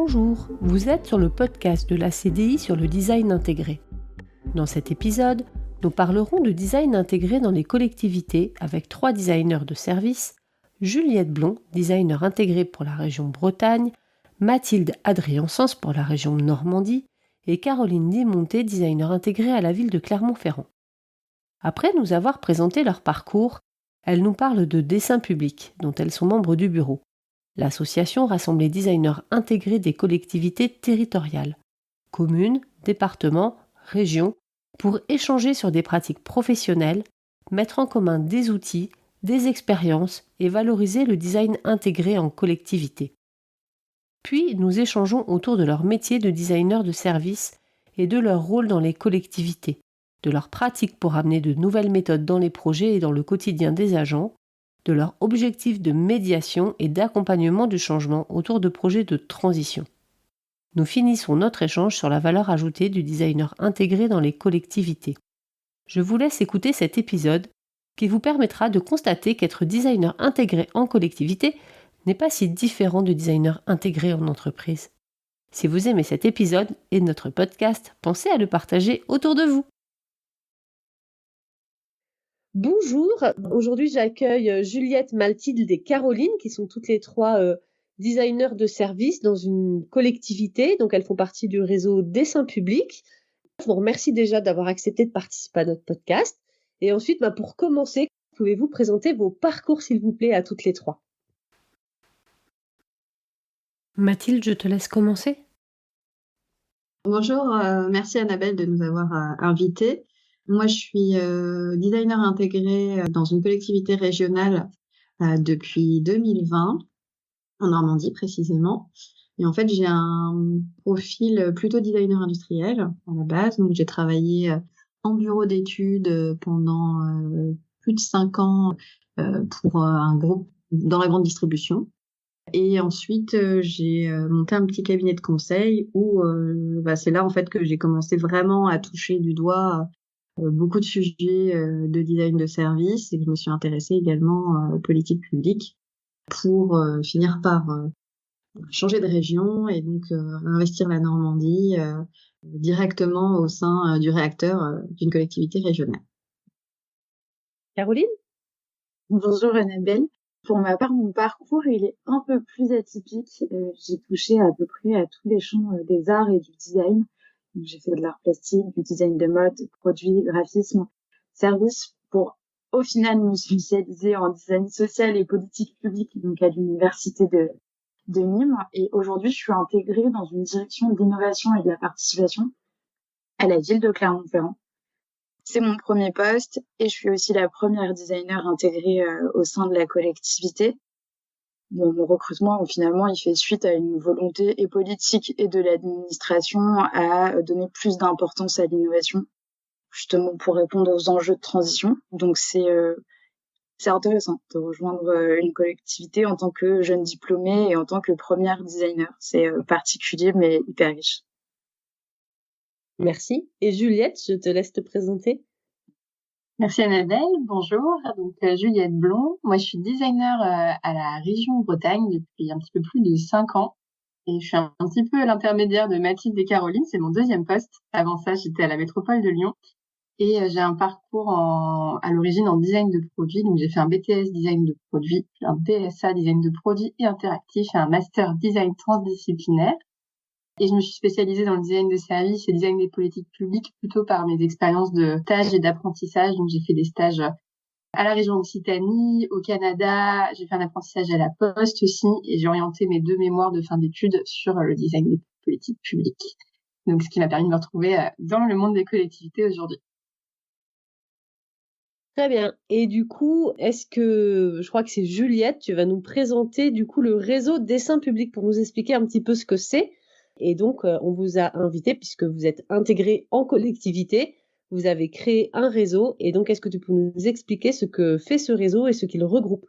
Bonjour, vous êtes sur le podcast de la CDI sur le design intégré. Dans cet épisode, nous parlerons de design intégré dans les collectivités avec 3 designers de service, Juliette Blond, designer intégré pour la région Bretagne, Mathilde Adriansens pour la région Normandie et Caroline Dimonté, designer intégré à la ville de Clermont-Ferrand. Après nous avoir présenté leur parcours, elles nous parlent de Dessin Public, dont elles sont membres du bureau. L'association rassemble les designers intégrés des collectivités territoriales, communes, départements, régions, pour échanger sur des pratiques professionnelles, mettre en commun des outils, des expériences et valoriser le design intégré en collectivité. Puis, nous échangeons autour de leur métier de designer de service et de leur rôle dans les collectivités, de leurs pratiques pour amener de nouvelles méthodes dans les projets et dans le quotidien des agents, de leurs objectifs de médiation et d'accompagnement du changement autour de projets de transition. Nous finissons notre échange sur la valeur ajoutée du designer intégré dans les collectivités. Je vous laisse écouter cet épisode qui vous permettra de constater qu'être designer intégré en collectivité n'est pas si différent de designer intégré en entreprise. Si vous aimez cet épisode et notre podcast, pensez à le partager autour de vous. Bonjour, aujourd'hui j'accueille Juliette, Mathilde et Caroline qui sont toutes les 3 designers de service dans une collectivité, donc elles font partie du réseau Dessin Public. Je vous remercie déjà d'avoir accepté de participer à notre podcast. Et ensuite, pour commencer, pouvez-vous présenter vos parcours s'il vous plaît à toutes les 3? Mathilde, je te laisse commencer. Bonjour, merci Annabelle de nous avoir invités. Moi, je suis designer intégré dans une collectivité régionale depuis 2020, en Normandie précisément. Et en fait, j'ai un profil plutôt designer industriel à la base. Donc, j'ai travaillé en bureau d'études pendant plus de 5 ans pour un groupe dans la grande distribution. Et ensuite, j'ai monté un petit cabinet de conseil où c'est là en fait que j'ai commencé vraiment à toucher du doigt beaucoup de sujets de design de service, et que je me suis intéressée également aux politiques publiques pour finir par changer de région et donc investir la Normandie directement au sein du réacteur d'une collectivité régionale. Caroline? Bonjour Annabelle. Pour ma part, mon parcours, il est un peu plus atypique. J'ai touché à peu près à tous les champs des arts et du design. Donc, j'ai fait de l'art plastique, du design de mode, produits, graphisme, service, pour au final me spécialiser en design social et politique publique, donc à l'université de Nîmes. Et aujourd'hui, je suis intégrée dans une direction de l'innovation et de la participation à la ville de Clermont-Ferrand. C'est mon premier poste et je suis aussi la première designer intégrée au sein de la collectivité. Bon, mon recrutement, finalement, il fait suite à une volonté et politique et de l'administration à donner plus d'importance à l'innovation, justement pour répondre aux enjeux de transition. Donc c'est intéressant de rejoindre une collectivité en tant que jeune diplômée et en tant que première designer. C'est particulier mais hyper riche. Merci. Et Juliette, je te laisse te présenter. Merci Annabelle, bonjour. Donc Juliette Blond, moi je suis designer à la région Bretagne depuis un petit peu plus de 5 ans et je suis un petit peu l'intermédiaire de Mathilde et Caroline, c'est mon 2e poste. Avant ça, j'étais à la métropole de Lyon et j'ai un parcours à l'origine en design de produits. Donc j'ai fait un BTS design de produits, un DSA design de produits et interactif et un master design transdisciplinaire. Et je me suis spécialisée dans le design de service et le design des politiques publiques plutôt par mes expériences de stage et d'apprentissage. Donc, j'ai fait des stages à la région Occitanie, au Canada. J'ai fait un apprentissage à la Poste aussi. Et j'ai orienté mes 2 mémoires de fin d'études sur le design des politiques publiques. Donc, ce qui m'a permis de me retrouver dans le monde des collectivités aujourd'hui. Très bien. Et du coup, je crois que c'est Juliette, tu vas nous présenter du coup le réseau Dessin Public pour nous expliquer un petit peu ce que c'est. Et donc, on vous a invité, puisque vous êtes intégré en collectivité, vous avez créé un réseau. Et donc, est-ce que tu peux nous expliquer ce que fait ce réseau et ce qu'il regroupe?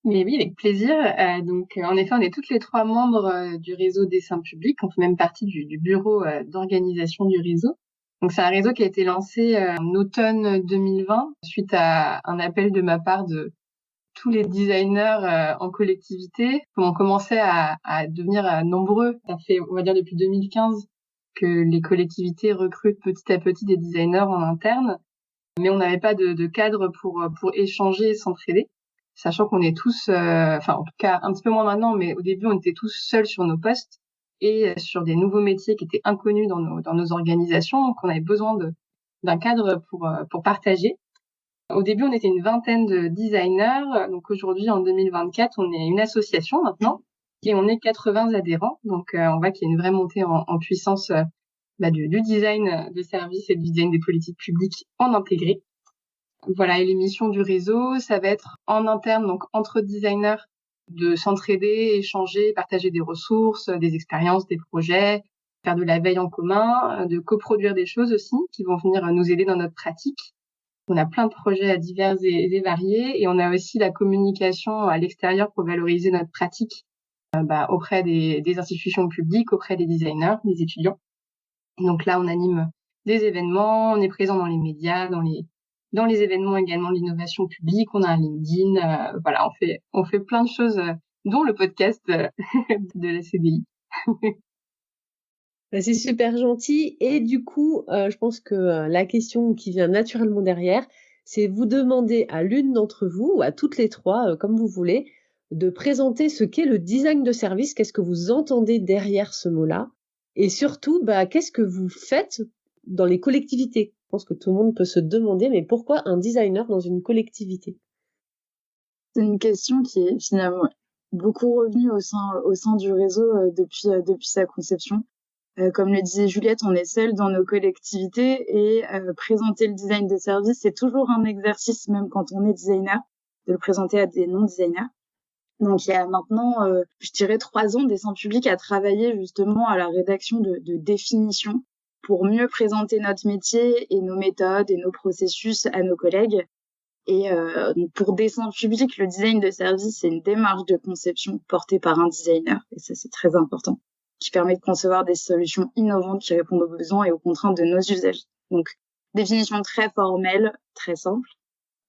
Mais oui, avec plaisir. En effet, on est toutes les 3 membres du réseau Dessin Public. On fait même partie du bureau d'organisation du réseau. Donc, c'est un réseau qui a été lancé en automne 2020 suite à un appel de ma part de tous les designers en collectivité, on commençait à devenir nombreux. Ça fait, on va dire, depuis 2015 que les collectivités recrutent petit à petit des designers en interne, mais on n'avait pas de cadre pour échanger et s'entraider, sachant qu'on est tous, enfin en tout cas un petit peu moins maintenant, mais au début on était tous seuls sur nos postes et sur des nouveaux métiers qui étaient inconnus dans nos organisations, donc on avait besoin d'un cadre pour partager. Au début, on était une vingtaine de designers. Donc aujourd'hui, en 2024, on est une association maintenant et on est 80 adhérents. Donc on voit qu'il y a une vraie montée en puissance du design des services et du design des politiques publiques en intégré. Voilà, et les missions du réseau, ça va être en interne, donc entre designers, de s'entraider, échanger, partager des ressources, des expériences, des projets, faire de la veille en commun, de coproduire des choses aussi qui vont venir nous aider dans notre pratique. On a plein de projets divers et variés et on a aussi la communication à l'extérieur pour valoriser notre pratique auprès des institutions publiques, auprès des designers, des étudiants. Donc là, on anime des événements, on est présent dans les médias, dans les événements également de l'innovation publique, on a un LinkedIn, voilà, on fait plein de choses, dont le podcast de la CDI. C'est super gentil et du coup, je pense que la question qui vient naturellement derrière, c'est vous demander à l'une d'entre vous ou à toutes les trois, comme vous voulez, de présenter ce qu'est le design de service. Qu'est-ce que vous entendez derrière ce mot-là? Et surtout, qu'est-ce que vous faites dans les collectivités? Je pense que tout le monde peut se demander, mais pourquoi un designer dans une collectivité? C'est une question qui est finalement beaucoup revenue au sein du réseau depuis sa conception. Comme le disait Juliette, on est seul dans nos collectivités et présenter le design de service, c'est toujours un exercice, même quand on est designer, de le présenter à des non-designers. Donc il y a maintenant, je dirais 3 ans, Dessin Public a travaillé justement à la rédaction de définitions pour mieux présenter notre métier et nos méthodes et nos processus à nos collègues. Et donc pour Dessin Public, le design de service, c'est une démarche de conception portée par un designer, et ça c'est très important, qui permet de concevoir des solutions innovantes qui répondent aux besoins et aux contraintes de nos usagers. Donc, définition très formelle, très simple.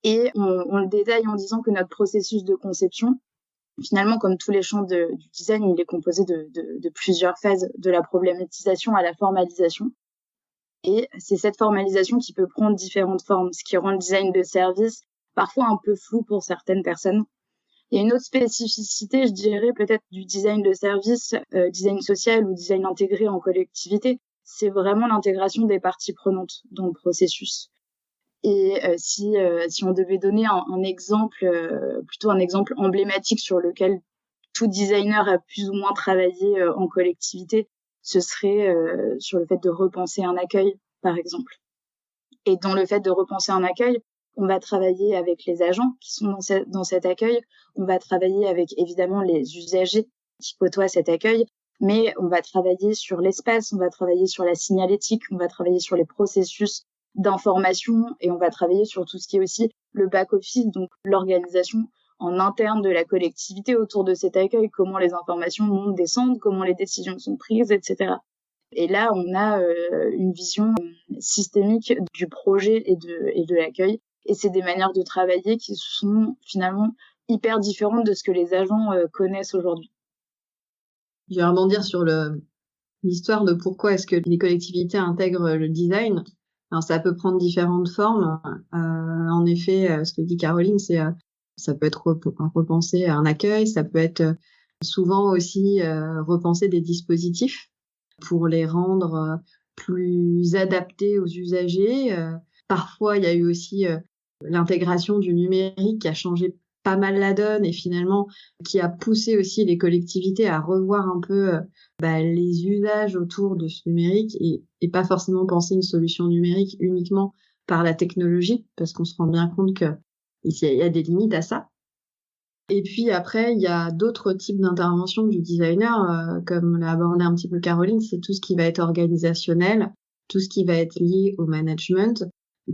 Et on le détaille en disant que notre processus de conception, finalement, comme tous les champs du design, il est composé de plusieurs phases, de la problématisation à la formalisation. Et c'est cette formalisation qui peut prendre différentes formes, ce qui rend le design de service parfois un peu flou pour certaines personnes. Il y a une autre spécificité, je dirais, peut-être du design de service, design social ou design intégré en collectivité, c'est vraiment l'intégration des parties prenantes dans le processus. Et si on devait donner un exemple, plutôt un exemple emblématique sur lequel tout designer a plus ou moins travaillé en collectivité, ce serait sur le fait de repenser un accueil, par exemple. Et dans le fait de repenser un accueil, on va travailler avec les agents qui sont dans cet accueil, on va travailler avec évidemment les usagers qui côtoient cet accueil, mais on va travailler sur l'espace, on va travailler sur la signalétique, on va travailler sur les processus d'information et on va travailler sur tout ce qui est aussi le back-office, donc l'organisation en interne de la collectivité autour de cet accueil, comment les informations montent, descendent, comment les décisions sont prises, etc. Et là, on a une vision systémique du projet et de l'accueil. Et c'est des manières de travailler qui sont finalement hyper différentes de ce que les agents connaissent aujourd'hui. Je vais rebondir sur l'histoire de pourquoi est-ce que les collectivités intègrent le design. Alors, ça peut prendre différentes formes. En effet, ce que dit Caroline, c'est ça peut être repenser un accueil, ça peut être souvent aussi repenser des dispositifs pour les rendre plus adaptés aux usagers. Parfois, il y a eu aussi l'intégration du numérique qui a changé pas mal la donne et finalement qui a poussé aussi les collectivités à revoir un peu les usages autour de ce numérique et pas forcément penser une solution numérique uniquement par la technologie, parce qu'on se rend bien compte que il y a des limites à ça. Et puis après, il y a d'autres types d'interventions du designer, comme l'a abordé un petit peu Caroline, c'est tout ce qui va être organisationnel, tout ce qui va être lié au management.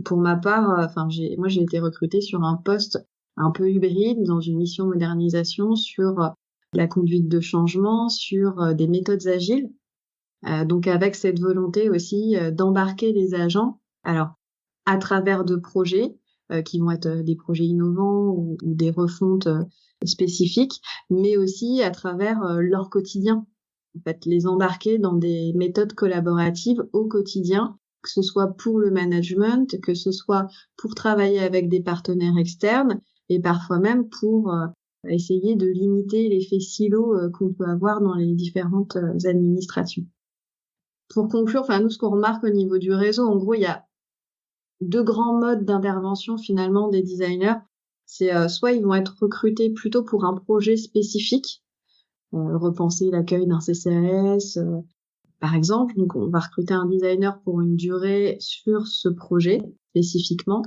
Pour ma part, moi j'ai été recrutée sur un poste un peu hybride dans une mission modernisation sur la conduite de changement, sur des méthodes agiles. Donc avec cette volonté aussi d'embarquer les agents, alors à travers de projets, qui vont être des projets innovants ou des refontes spécifiques, mais aussi à travers leur quotidien. En fait, les embarquer dans des méthodes collaboratives au quotidien, que ce soit pour le management, que ce soit pour travailler avec des partenaires externes et parfois même pour essayer de limiter l'effet silo qu'on peut avoir dans les différentes administrations. Pour conclure, nous, ce qu'on remarque au niveau du réseau, en gros, il y a deux grands modes d'intervention finalement des designers. C'est soit ils vont être recrutés plutôt pour un projet spécifique, repenser l'accueil d'un CCAS, par exemple. Donc, on va recruter un designer pour une durée sur ce projet spécifiquement.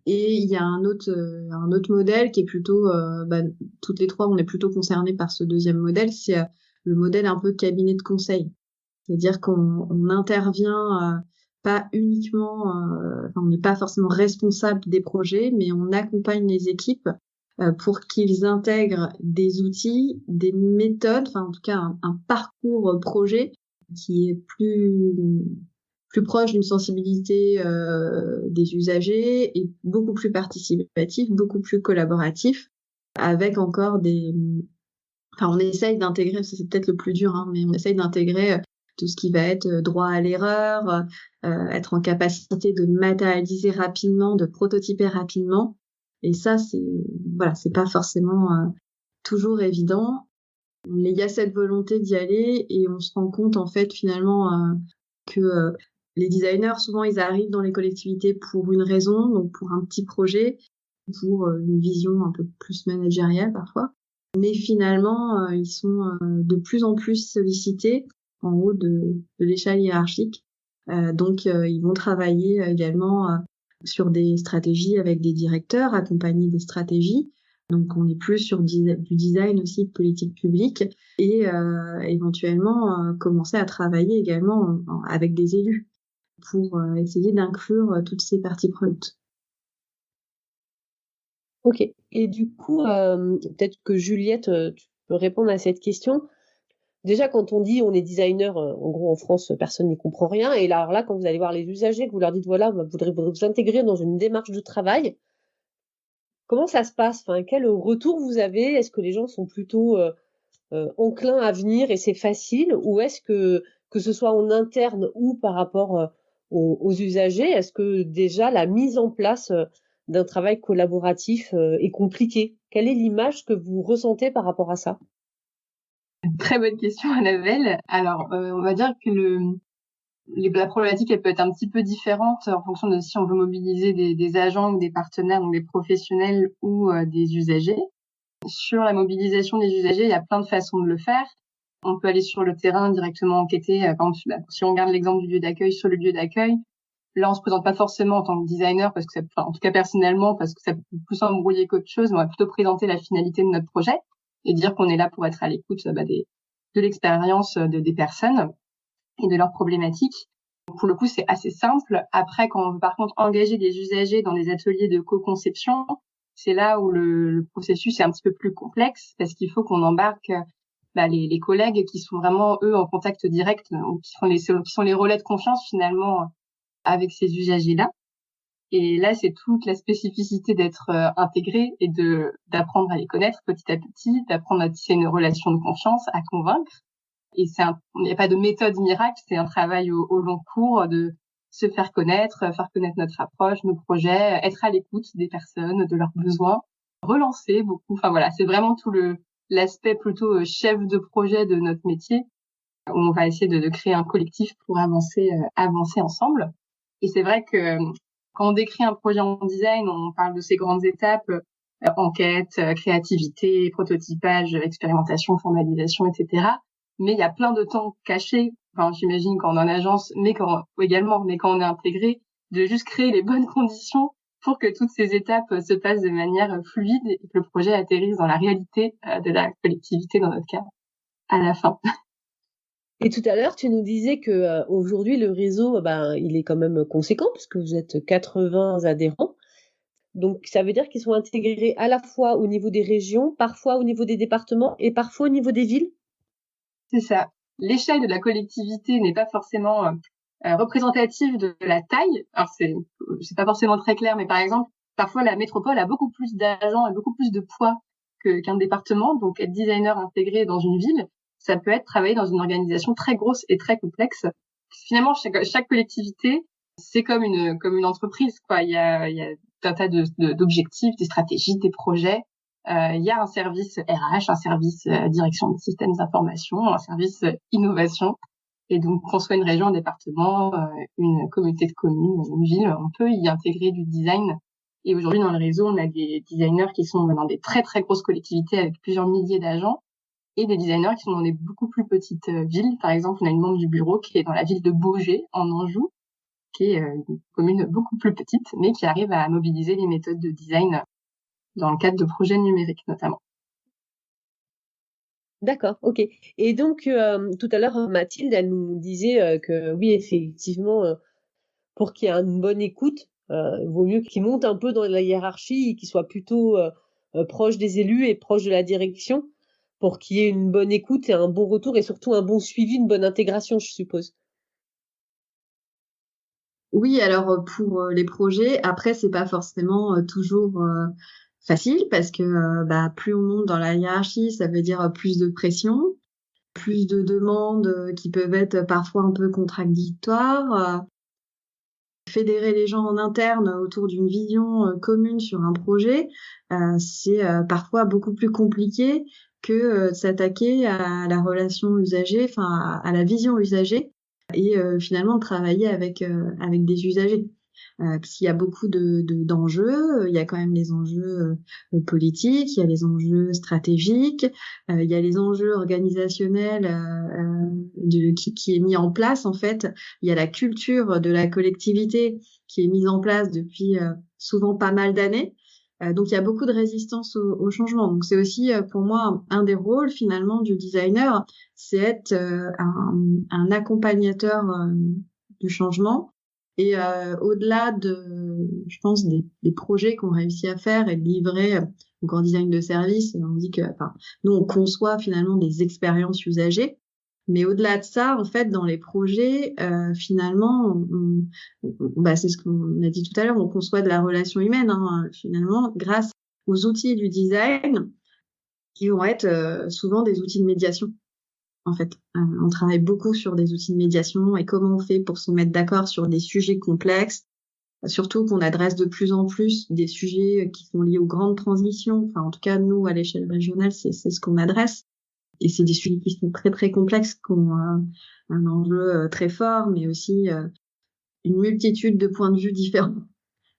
Et il y a un autre modèle qui est plutôt, toutes les trois, on est plutôt concernés par ce deuxième modèle, c'est le modèle un peu cabinet de conseil. C'est-à-dire qu'on intervient pas uniquement, on n'est pas forcément responsable des projets, mais on accompagne les équipes pour qu'ils intègrent des outils, des méthodes, en tout cas un parcours projet qui est plus proche d'une sensibilité des usagers et beaucoup plus participatif, beaucoup plus collaboratif, avec encore on essaye d'intégrer, c'est peut-être le plus dur, mais on essaye d'intégrer tout ce qui va être droit à l'erreur, être en capacité de matérialiser rapidement, de prototyper rapidement. Et ça, c'est pas forcément toujours évident. Mais il y a cette volonté d'y aller et on se rend compte en fait finalement que les designers, souvent, ils arrivent dans les collectivités pour une raison, donc pour un petit projet, pour une vision un peu plus managériale parfois. Mais finalement, ils sont de plus en plus sollicités en haut de l'échelle hiérarchique. Donc, ils vont travailler également sur des stratégies avec des directeurs, accompagner des stratégies. Donc, on est plus sur du design aussi de politique publique et éventuellement commencer à travailler également avec des élus pour essayer d'inclure toutes ces parties prenantes. Ok. Et du coup, peut-être que Juliette, tu peux répondre à cette question. Déjà, quand on dit on est designer, en gros en France, personne n'y comprend rien. Et là, quand vous allez voir les usagers, que vous leur dites voilà, vous voudrez vous intégrer dans une démarche de travail, comment ça se passe? Quel retour vous avez? Est-ce que les gens sont plutôt enclins à venir et c'est facile? Ou est-ce que ce soit en interne ou par rapport aux usagers, est-ce que déjà la mise en place d'un travail collaboratif est compliquée? Quelle est l'image que vous ressentez par rapport à ça? Très bonne question, Annabelle. Alors, on va dire que la problématique, elle peut être un petit peu différente en fonction de si on veut mobiliser des agents ou des partenaires, donc des professionnels ou des usagers. Sur la mobilisation des usagers, il y a plein de façons de le faire. On peut aller sur le terrain directement enquêter. Par exemple, si on regarde l'exemple du lieu d'accueil, sur le lieu d'accueil, là, on se présente pas forcément en tant que designer parce que en tout cas personnellement, parce que ça peut plus embrouiller qu'autre chose. On va plutôt présenter la finalité de notre projet et dire qu'on est là pour être à l'écoute de l'expérience des personnes et de leurs problématiques. Pour le coup, c'est assez simple. Après, quand on veut par contre engager des usagers dans des ateliers de co-conception, c'est là où le processus est un petit peu plus complexe parce qu'il faut qu'on embarque les collègues qui sont vraiment, eux, en contact direct, qui sont les relais de confiance finalement avec ces usagers-là. Et là, c'est toute la spécificité d'être intégré et d'apprendre à les connaître petit à petit, d'apprendre à tisser une relation de confiance, à convaincre. Et il n'y a pas de méthode miracle, c'est un travail au long cours de se faire connaître notre approche, nos projets, être à l'écoute des personnes, de leurs besoins, relancer beaucoup. Enfin voilà, c'est vraiment tout l'aspect plutôt chef de projet de notre métier où on va essayer de créer un collectif pour avancer ensemble. Et c'est vrai que quand on décrit un projet en design, on parle de ces grandes étapes, enquête, créativité, prototypage, expérimentation, formalisation, etc. Mais il y a plein de temps cachés, j'imagine quand on est en agence, mais quand on est intégré, de juste créer les bonnes conditions pour que toutes ces étapes se passent de manière fluide et que le projet atterrisse dans la réalité de la collectivité, dans notre cas, à la fin. Et tout à l'heure, tu nous disais que aujourd'hui le réseau, il est quand même conséquent puisque vous êtes 80 adhérents. Donc ça veut dire qu'ils sont intégrés à la fois au niveau des régions, parfois au niveau des départements et parfois au niveau des villes. C'est ça. L'échelle de la collectivité n'est pas forcément représentative de la taille. Alors c'est pas forcément très clair, mais par exemple, parfois la métropole a beaucoup plus d'agents et beaucoup plus de poids qu'un département. Donc être designer intégré dans une ville, ça peut être travailler dans une organisation très grosse et très complexe. Finalement, chaque collectivité, c'est comme une entreprise, quoi. Il y a un tas d'objectifs, des stratégies, des projets. Il y a un service RH, un service direction de systèmes d'information, un service innovation. Et donc, qu'on soit une région, un département, une communauté de communes, une ville, on peut y intégrer du design. Et aujourd'hui, dans le réseau, on a des designers qui sont dans des très, très grosses collectivités avec plusieurs milliers d'agents et des designers qui sont dans des beaucoup plus petites villes. Par exemple, on a une membre du bureau qui est dans la ville de Baugé, en Anjou, qui est une commune beaucoup plus petite, mais qui arrive à mobiliser les méthodes de design dans le cadre de projets numériques, notamment. D'accord, ok. Et donc, tout à l'heure, Mathilde, elle nous disait que oui, effectivement, pour qu'il y ait une bonne écoute, il vaut mieux qu'il monte un peu dans la hiérarchie et qu'il soit plutôt proche des élus et proche de la direction pour qu'il y ait une bonne écoute et un bon retour et surtout un bon suivi, une bonne intégration, je suppose. Oui, alors pour les projets, après, c'est pas forcément toujours facile parce que plus on monte dans la hiérarchie, ça veut dire plus de pression, plus de demandes qui peuvent être parfois un peu contradictoires. Fédérer les gens en interne autour d'une vision commune sur un projet, c'est parfois beaucoup plus compliqué que de s'attaquer à la relation usager, enfin à la vision usager, et finalement travailler avec des usagers. Parce qu'il y a beaucoup d'enjeux, il y a quand même les enjeux politiques, il y a les enjeux stratégiques, il y a les enjeux organisationnels qui est mis en place en fait. Il y a la culture de la collectivité qui est mise en place depuis souvent pas mal d'années. Donc il y a beaucoup de résistance au changement. Donc c'est aussi pour moi un des rôles finalement du designer, c'est être un accompagnateur du changement. Et au-delà je pense, des projets qu'on réussit à faire et de livrer, donc en design de service, on dit que, nous on conçoit finalement des expériences usagées, mais au-delà de ça, en fait, dans les projets, finalement, c'est ce qu'on a dit tout à l'heure, on conçoit de la relation humaine, hein, finalement, grâce aux outils du design qui vont être souvent des outils de médiation. En fait, on travaille beaucoup sur des outils de médiation et comment on fait pour se mettre d'accord sur des sujets complexes, surtout qu'on adresse de plus en plus des sujets qui sont liés aux grandes transitions. Enfin, en tout cas, nous, à l'échelle régionale, c'est ce qu'on adresse. Et c'est des sujets qui sont très, très complexes, qui ont un enjeu très fort, mais aussi une multitude de points de vue différents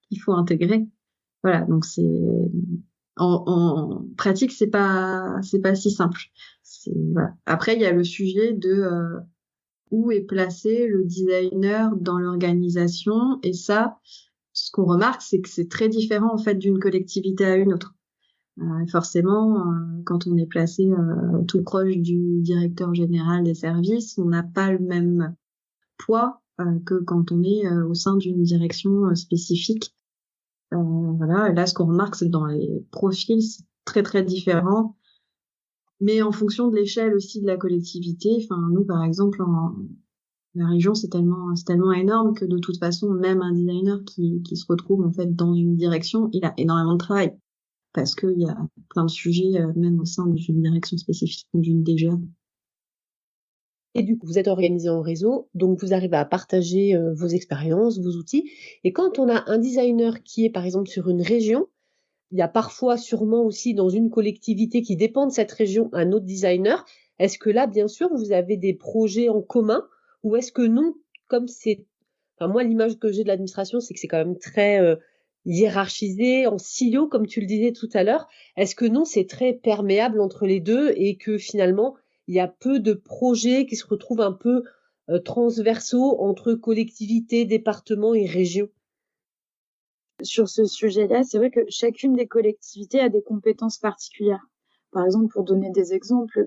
qu'il faut intégrer. Voilà, donc en pratique, c'est pas si simple. Voilà. Après, il y a le sujet de où est placé le designer dans l'organisation, et ça, ce qu'on remarque, c'est que c'est très différent en fait d'une collectivité à une autre. Forcément, quand on est placé tout proche du directeur général des services, on n'a pas le même poids que quand on est au sein d'une direction spécifique. Voilà, et là, ce qu'on remarque, c'est que dans les profils, c'est très, très différent. Mais en fonction de l'échelle aussi de la collectivité, enfin, nous, par exemple, la région, c'est tellement énorme que de toute façon, même un designer qui se retrouve, en fait, dans une direction, il a énormément de travail. Parce qu'il y a plein de sujets, même au sein d'une direction spécifique, d'une DGA. Et du coup, vous êtes organisé en réseau, donc vous arrivez à partager vos expériences, vos outils. Et quand on a un designer qui est, par exemple, sur une région, il y a parfois sûrement aussi dans une collectivité qui dépend de cette région un autre designer. Est-ce que là, bien sûr, vous avez des projets en commun ou est-ce que non, comme c'est... Enfin, moi, l'image que j'ai de l'administration, c'est que c'est quand même très hiérarchisé, en silo, comme tu le disais tout à l'heure. Est-ce que non, c'est très perméable entre les deux et que finalement, il y a peu de projets qui se retrouvent un peu transversaux entre collectivités, départements et régions? Sur ce sujet-là, c'est vrai que chacune des collectivités a des compétences particulières. Par exemple, pour donner des exemples,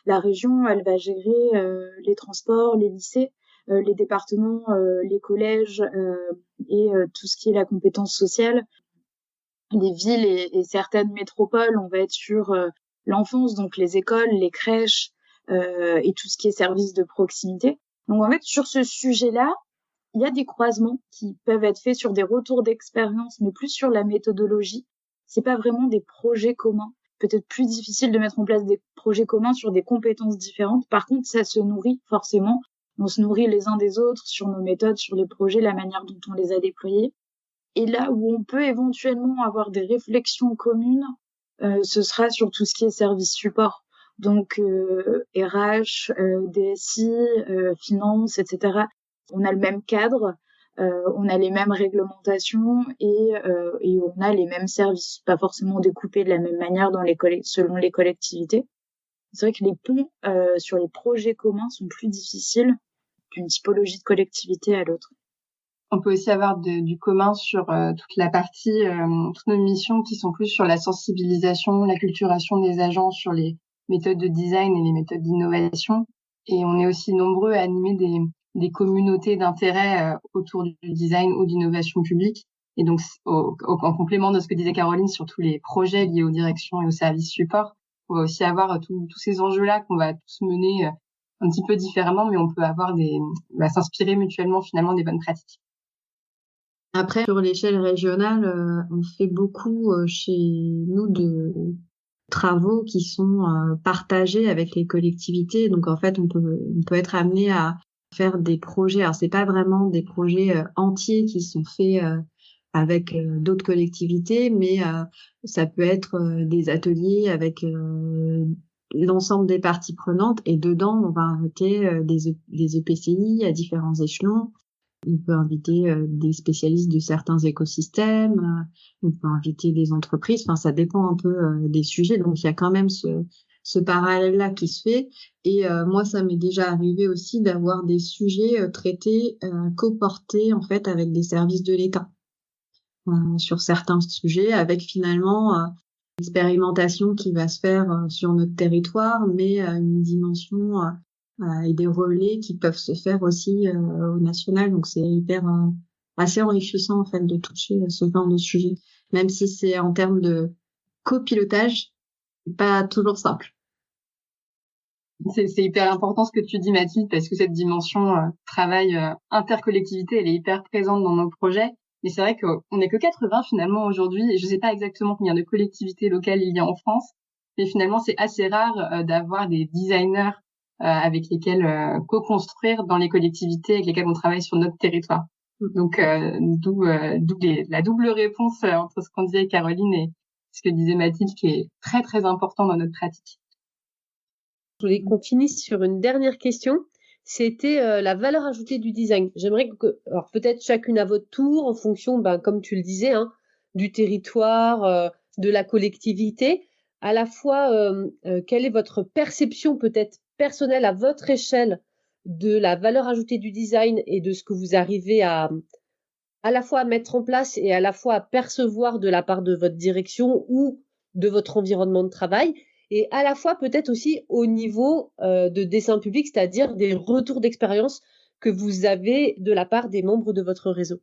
la région, elle va gérer les transports, les lycées, les départements, les collèges et tout ce qui est la compétence sociale. Les villes et certaines métropoles, on va être sur l'enfance, donc les écoles, les crèches et tout ce qui est services de proximité. Donc en fait, sur ce sujet-là, il y a des croisements qui peuvent être faits sur des retours d'expérience, mais plus sur la méthodologie. C'est pas vraiment des projets communs. Peut-être plus difficile de mettre en place des projets communs sur des compétences différentes. Par contre, ça se nourrit forcément. On se nourrit les uns des autres sur nos méthodes, sur les projets, la manière dont on les a déployés. Et là où on peut éventuellement avoir des réflexions communes, ce sera sur tout ce qui est service support. Donc RH, DSI, finance, etc. On a le même cadre, on a les mêmes réglementations et on a les mêmes services, pas forcément découpés de la même manière selon les collectivités. C'est vrai que les ponts sur les projets communs sont plus difficiles d'une typologie de collectivité à l'autre. On peut aussi avoir du commun sur toute la partie, toutes nos missions qui sont plus sur la sensibilisation, l'acculturation des agents sur les méthodes de design et les méthodes d'innovation. Et on est aussi nombreux à animer des communautés d'intérêt autour du design ou d'innovation publique. Et donc, en complément de ce que disait Caroline sur tous les projets liés aux directions et aux services support, on va aussi avoir tous ces enjeux-là qu'on va tous mener un petit peu différemment, mais on peut avoir s'inspirer mutuellement finalement des bonnes pratiques. Après, sur l'échelle régionale, on fait beaucoup chez nous de travaux qui sont partagés avec les collectivités. Donc en fait, on peut être amené à faire des projets. Alors c'est pas vraiment des projets entiers qui sont faits avec d'autres collectivités, mais ça peut être des ateliers avec l'ensemble des parties prenantes. Et dedans, on va inviter des EPCI à différents échelons. On peut inviter des spécialistes de certains écosystèmes, on peut inviter des entreprises, enfin ça dépend un peu des sujets, donc il y a quand même ce parallèle-là qui se fait. Et moi, ça m'est déjà arrivé aussi d'avoir des sujets traités, coportés en fait avec des services de l'État sur certains sujets, avec finalement l'expérimentation qui va se faire sur notre territoire, mais une dimension et des relais qui peuvent se faire aussi au national. Donc c'est hyper assez enrichissant en fait de toucher ce genre de sujet, même si c'est en termes de copilotage, c'est pas toujours simple. C'est hyper important ce que tu dis, Mathilde, parce que cette dimension travail intercollectivité, elle est hyper présente dans nos projets. Mais c'est vrai qu'on n'est que 80 finalement aujourd'hui, et je sais pas exactement combien de collectivités locales il y a en France, mais finalement c'est assez rare d'avoir des designers avec lesquels co-construire dans les collectivités avec lesquelles on travaille sur notre territoire. Donc d'où la double réponse entre ce qu'on disait Caroline et ce que disait Mathilde, qui est très très important dans notre pratique. Je voulais qu'on finisse sur une dernière question. C'était la valeur ajoutée du design. J'aimerais alors peut-être chacune à votre tour, en fonction, comme tu le disais, du territoire, de la collectivité, à la fois quelle est votre perception peut-être personnelle à votre échelle de la valeur ajoutée du design et de ce que vous arrivez à la fois à mettre en place et à la fois à percevoir de la part de votre direction ou de votre environnement de travail, et à la fois peut-être aussi au niveau de dessin public, c'est-à-dire des retours d'expérience que vous avez de la part des membres de votre réseau.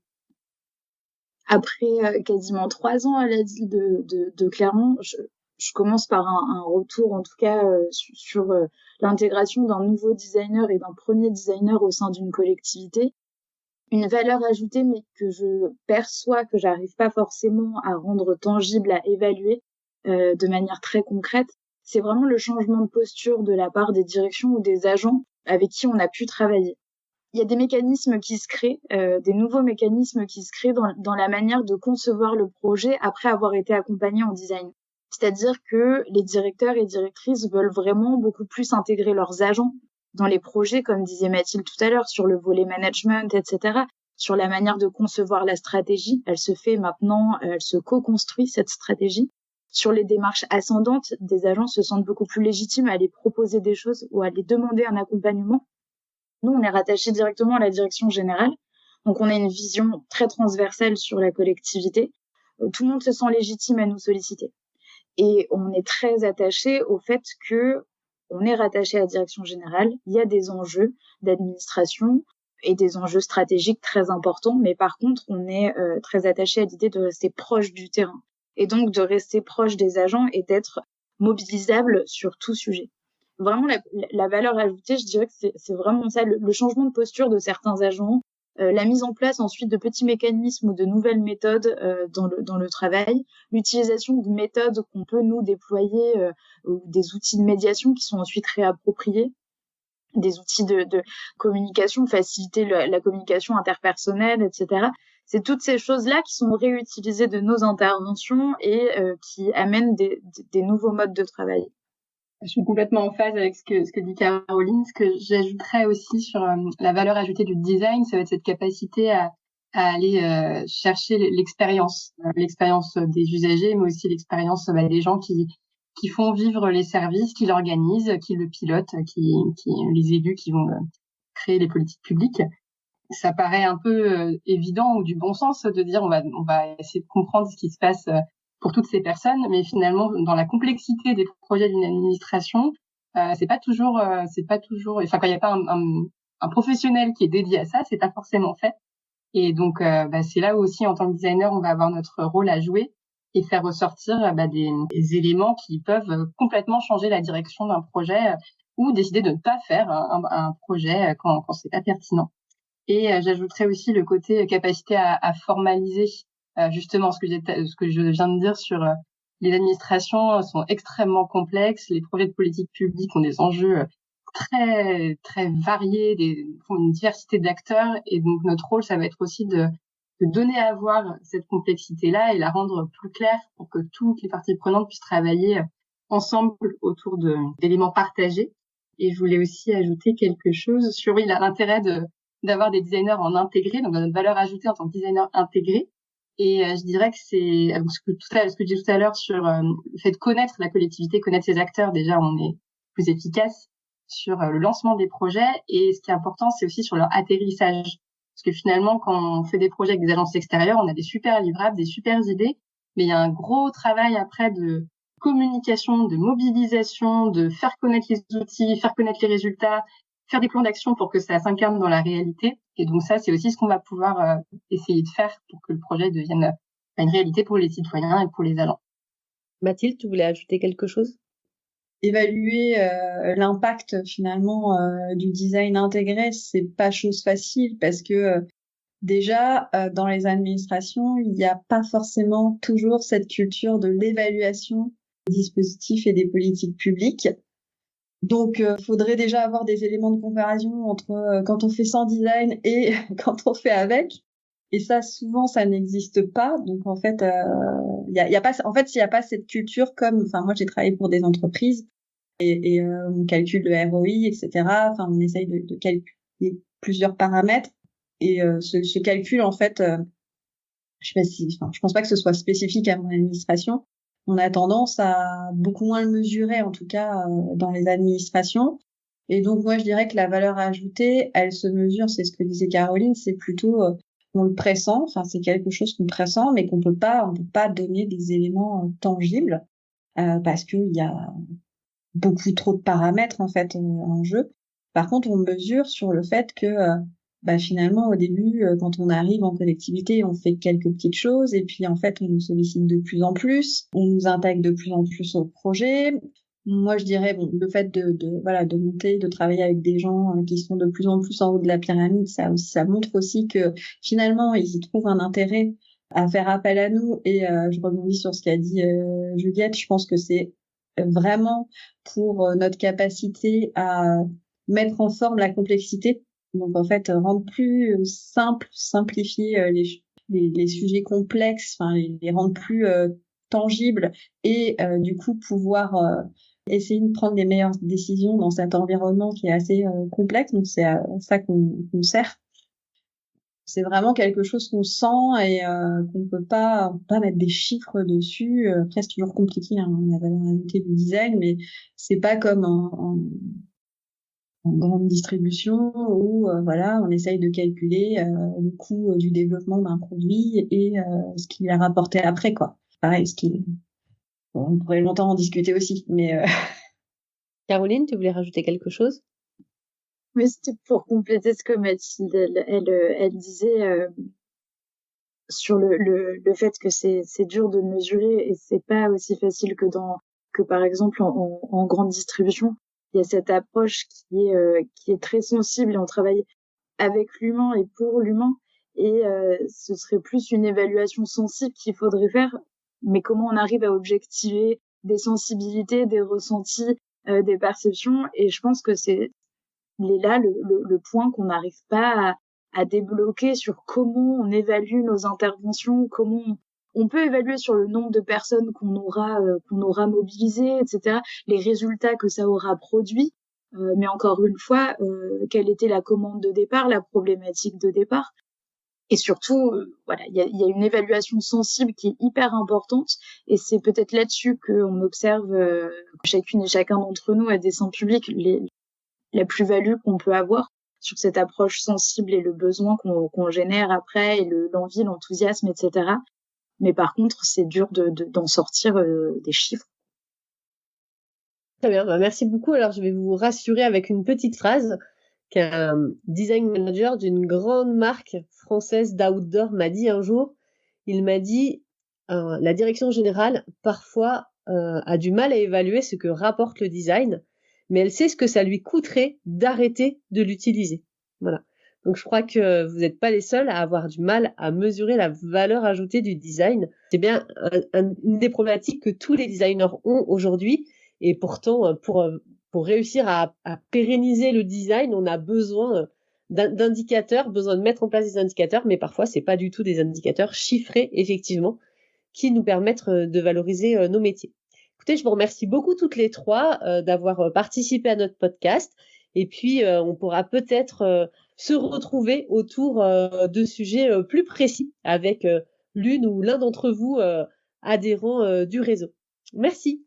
Après quasiment 3 ans à la ville de Clermont, je commence par un retour, en tout cas sur l'intégration d'un nouveau designer et d'un premier designer au sein d'une collectivité. Une valeur ajoutée, mais que je perçois, que j'arrive pas forcément à rendre tangible, à évaluer de manière très concrète, c'est vraiment le changement de posture de la part des directions ou des agents avec qui on a pu travailler. Il y a des mécanismes qui se créent, des nouveaux mécanismes qui se créent dans la manière de concevoir le projet après avoir été accompagnés en design. C'est-à-dire que les directeurs et directrices veulent vraiment beaucoup plus intégrer leurs agents dans les projets, comme disait Mathilde tout à l'heure, sur le volet management, etc., sur la manière de concevoir la stratégie. Elle se fait maintenant, elle se co-construit, cette stratégie. Sur les démarches ascendantes, des agents se sentent beaucoup plus légitimes à aller proposer des choses ou à les demander un accompagnement. Nous, on est rattaché directement à la direction générale. Donc, on a une vision très transversale sur la collectivité. Tout le monde se sent légitime à nous solliciter. Et on est très attaché au fait que on est rattaché à la direction générale. Il y a des enjeux d'administration et des enjeux stratégiques très importants. Mais par contre, on est très attaché à l'idée de rester proche du terrain. Et donc, de rester proche des agents et d'être mobilisable sur tout sujet. Vraiment, la valeur ajoutée, je dirais que c'est vraiment ça, le changement de posture de certains agents, la mise en place ensuite de petits mécanismes ou de nouvelles méthodes dans le travail, l'utilisation de méthodes qu'on peut nous déployer ou des outils de médiation qui sont ensuite réappropriés, des outils de communication, faciliter la communication interpersonnelle, etc. C'est toutes ces choses-là qui sont réutilisées de nos interventions et qui amènent des nouveaux modes de travail. Je suis complètement en phase avec ce que dit Caroline. Ce que j'ajouterais aussi sur la valeur ajoutée du design, ça va être cette capacité à aller chercher l'expérience des usagers, mais aussi l'expérience des gens qui font vivre les services, qui l'organisent, qui le pilotent, qui les élus qui vont créer les politiques publiques. Ça paraît un peu évident ou du bon sens de dire on va essayer de comprendre ce qui se passe pour toutes ces personnes, mais finalement dans la complexité des projets d'une administration, c'est pas toujours, enfin quand il n'y a pas un professionnel qui est dédié à ça, c'est pas forcément fait. Et donc c'est là où aussi en tant que designer on va avoir notre rôle à jouer et faire ressortir des éléments qui peuvent complètement changer la direction d'un projet ou décider de ne pas faire un projet quand c'est pas pertinent. Et j'ajouterais aussi le côté capacité à formaliser justement ce que je viens de dire sur les administrations sont extrêmement complexes, les projets de politique publique ont des enjeux très très variés, font une diversité d'acteurs, et donc notre rôle ça va être aussi de donner à voir cette complexité-là et la rendre plus claire pour que toutes les parties prenantes puissent travailler ensemble autour d'éléments partagés. Et je voulais aussi ajouter quelque chose sur l'intérêt d'avoir des designers en intégré, donc notre valeur ajoutée en tant que designer intégré. Et je dirais que c'est ce que je disais tout à l'heure sur le fait de connaître la collectivité, connaître ses acteurs, déjà on est plus efficace sur le lancement des projets. Et ce qui est important, c'est aussi sur leur atterrissage. Parce que finalement, quand on fait des projets avec des agences extérieures, on a des super livrables, des super idées, mais il y a un gros travail après de communication, de mobilisation, de faire connaître les outils, faire connaître les résultats, faire des plans d'action pour que ça s'incarne dans la réalité. Et donc ça, c'est aussi ce qu'on va pouvoir essayer de faire pour que le projet devienne une réalité pour les citoyens et pour les agents. Mathilde, tu voulais ajouter quelque chose ? Évaluer l'impact finalement du design intégré, c'est pas chose facile parce que déjà dans les administrations, il n'y a pas forcément toujours cette culture de l'évaluation des dispositifs et des politiques publiques. Donc faudrait déjà avoir des éléments de comparaison entre quand on fait sans design et quand on fait avec. Et ça, souvent, ça n'existe pas. Donc, en fait, il y a pas, en fait, s'il n'y a pas cette culture moi, j'ai travaillé pour des entreprises et on calcule le ROI, etc. Enfin, on essaye de calculer plusieurs paramètres. Et ce calcul, en fait, je pense pas que ce soit spécifique à mon administration. On a tendance à beaucoup moins le mesurer, en tout cas, dans les administrations. Et donc, moi, je dirais que la valeur ajoutée, elle se mesure, c'est ce que disait Caroline, c'est plutôt on le pressent, enfin c'est quelque chose qu'on pressent, mais on peut pas donner des éléments tangibles parce qu'il y a beaucoup trop de paramètres en fait en jeu. Par contre, on mesure sur le fait que finalement au début, quand on arrive en collectivité, on fait quelques petites choses et puis en fait on nous sollicite de plus en plus, on nous intègre de plus en plus au projet. Moi, je dirais, le fait de monter, de travailler avec des gens qui sont de plus en plus en haut de la pyramide, ça montre aussi que finalement, ils y trouvent un intérêt à faire appel à nous. Et je rebondis sur ce qu'a dit Juliette. Je pense que c'est vraiment pour notre capacité à mettre en forme la complexité. Donc, en fait, rendre plus simple, simplifier les sujets complexes, enfin, les rendre plus tangibles et du coup pouvoir essayer de prendre les meilleures décisions dans cet environnement qui est assez complexe. Donc c'est à ça qu'on sert. C'est vraiment quelque chose qu'on sent et qu'on peut pas mettre des chiffres dessus. Après c'est toujours compliqué, hein, la valeur ajoutée du design, mais c'est pas comme en grande distribution où on essaye de calculer le coût du développement d'un produit et ce qu'il a rapporté après, quoi. Pareil, on pourrait longtemps en discuter aussi, mais Caroline, tu voulais rajouter quelque chose ? Oui, c'était pour compléter ce que Mathilde, elle disait sur le fait que c'est dur de le mesurer et c'est pas aussi facile que par exemple en grande distribution. Il y a cette approche qui est très sensible et on travaille avec l'humain et pour l'humain. Et ce serait plus une évaluation sensible qu'il faudrait faire. Mais comment on arrive à objectiver des sensibilités, des ressentis, des perceptions. Et je pense que il est là le point qu'on n'arrive pas à débloquer sur comment on évalue nos interventions, comment on peut évaluer sur le nombre de personnes qu'on aura mobilisées, etc., les résultats que ça aura produit. Mais encore une fois, quelle était la commande de départ, la problématique de départ. Et surtout, voilà, il y a une évaluation sensible qui est hyper importante, et c'est peut-être là-dessus qu'on observe que chacune et chacun d'entre nous, à dessein public, la plus-value qu'on peut avoir sur cette approche sensible et le besoin qu'on génère après, et l'envie, l'enthousiasme, etc. Mais par contre, c'est dur d'en sortir des chiffres. Très bien, merci beaucoup. Alors, je vais vous rassurer avec une petite phrase qu'un design manager d'une grande marque française d'outdoor m'a dit un jour. Il m'a dit la direction générale parfois a du mal à évaluer ce que rapporte le design, mais elle sait ce que ça lui coûterait d'arrêter de l'utiliser. Voilà. Donc je crois que vous n'êtes pas les seuls à avoir du mal à mesurer la valeur ajoutée du design. C'est bien une des problématiques que tous les designers ont aujourd'hui, et pourtant pour réussir à pérenniser le design, on a besoin d'indicateurs, besoin de mettre en place des indicateurs, mais parfois c'est pas du tout des indicateurs chiffrés, effectivement, qui nous permettent de valoriser nos métiers. Écoutez, je vous remercie beaucoup toutes les trois d'avoir participé à notre podcast, et puis on pourra peut-être se retrouver autour de sujets plus précis avec l'une ou l'un d'entre vous adhérents du réseau. Merci.